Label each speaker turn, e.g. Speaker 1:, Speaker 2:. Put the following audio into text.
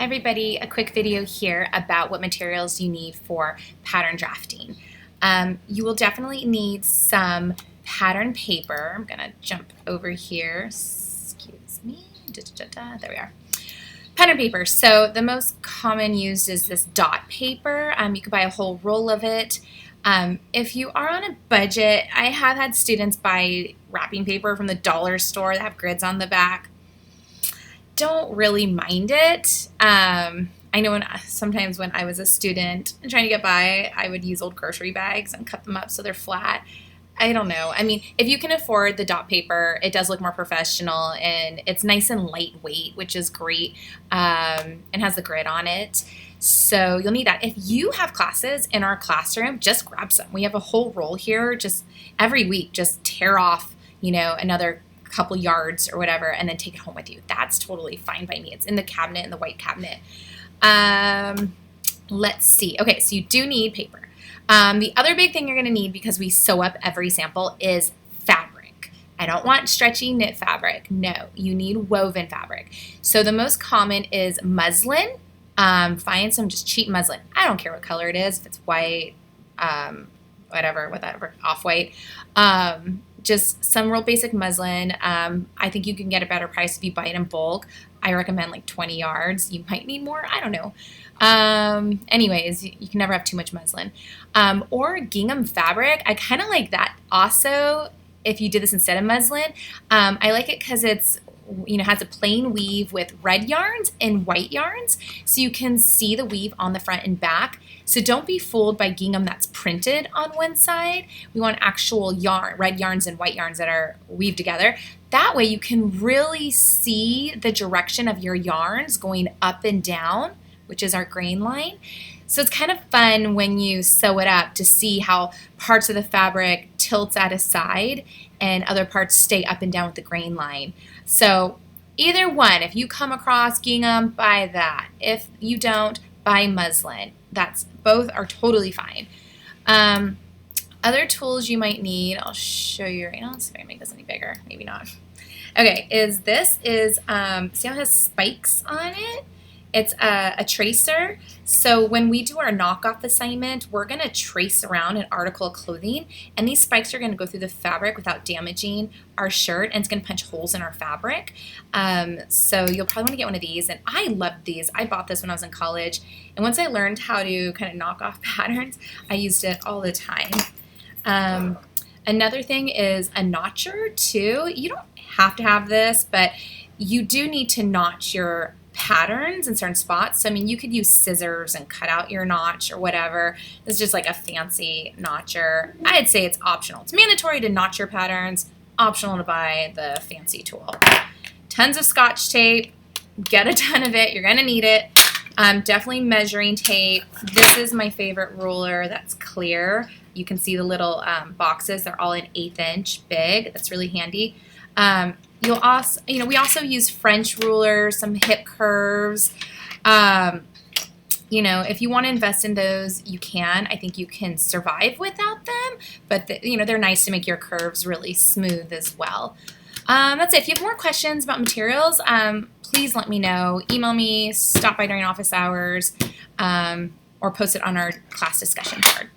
Speaker 1: Hi everybody, a quick video here about what materials you need for pattern drafting. You will definitely need some pattern paper. I'm gonna jump over here, excuse me, there we are. Pattern paper, so the most common used is this dot paper. You can buy a whole roll of it. If you are on a budget, I have had students buy wrapping paper from the dollar store that have grids on the back. Don't really mind it. I know sometimes when I was a student and trying to get by, I would use old grocery bags and cut them up so they're flat. I don't know. I mean, if you can afford the dot paper, it does look more professional and it's nice and lightweight, which is great, and has the grid on it. So you'll need that. If you have classes in our classroom, just grab some. We have a whole roll here. Just every week, just tear off, another couple yards or whatever, and then take it home with you. That's totally fine by me. It's in the cabinet, in the white cabinet. Let's see. Okay, so you do need paper. The other big thing you're going to need, because we sew up every sample, is fabric. I don't want stretchy knit fabric. No, you need woven fabric. So the most common is muslin. Find some just cheap muslin. I don't care what color it is. If it's white, whatever, off-white. Just some real basic muslin. I think you can get a better price if you buy it in bulk. I recommend like 20 yards. You might need more. I don't know. Anyways, you can never have too much muslin. Or gingham fabric. I kind of like that also if you did this instead of muslin. I like it because it's has a plain weave with red yarns and white yarns, so you can see the weave on the front and back. So don't be fooled by gingham that's printed on one side. We want actual yarn, red yarns and white yarns that are weaved together. That way you can really see the direction of your yarns going up and down, which is our grain line. So it's kind of fun when you sew it up to see how parts of the fabric tilts at a side and other parts stay up and down with the grain line. So either one, if you come across gingham, buy that. If you don't, buy muslin. Both are totally fine. Other tools you might need, I'll show you right now. Let's see if I can make this any bigger. Maybe not. Okay, see how it has spikes on it? It's a tracer. So when we do our knockoff assignment, we're going to trace around an article of clothing, and these spikes are going to go through the fabric without damaging our shirt, and it's going to punch holes in our fabric. So you'll probably want to get one of these, and I loved these. I bought this when I was in college, and once I learned how to kind of knock off patterns, I used it all the time. Another thing is a notcher too. You don't have to have this, but you do need to notch your patterns in certain spots. So I mean, you could use scissors and cut out your notch or whatever. This is just like a fancy notcher. I'd say it's optional. It's mandatory to notch your patterns, optional to buy the fancy tool. Tons of Scotch tape. Get a ton of it. You're going to need it. Definitely measuring tape. This is my favorite ruler that's clear. You can see the little boxes. They're all an 1/8 inch big. That's really handy. You'll also, we also use French rulers, some hip curves. If you want to invest in those, you can. I think you can survive without them, but they're nice to make your curves really smooth as well. That's it. If you have more questions about materials, please let me know. Email me, stop by during office hours, or post it on our class discussion board.